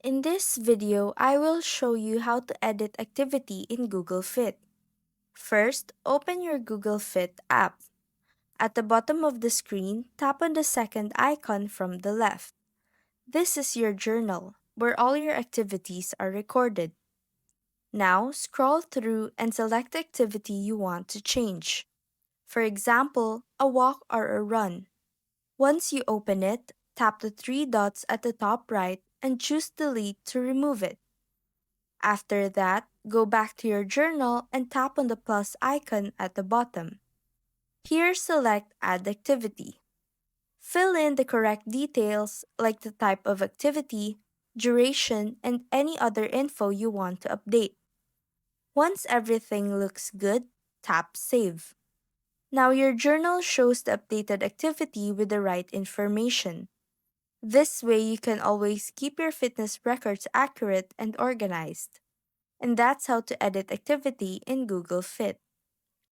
In this video, I will show you how to edit activity in Google Fit. First, open your Google Fit app. At the bottom of the screen, tap on the second icon from the left. This is your journal, where all your activities are recorded. Now, scroll through and select the activity you want to change. For example, a walk or a run. Once you open it, tap the three dots at the top right and choose Delete to remove it. After that, go back to your journal and tap on the plus icon at the bottom. Here, select Add Activity. Fill in the correct details like the type of activity, duration, and any other info you want to update. Once everything looks good, tap Save. Now your journal shows the updated activity with the right information. This way, you can always keep your fitness records accurate and organized. And that's how to edit activity in Google Fit.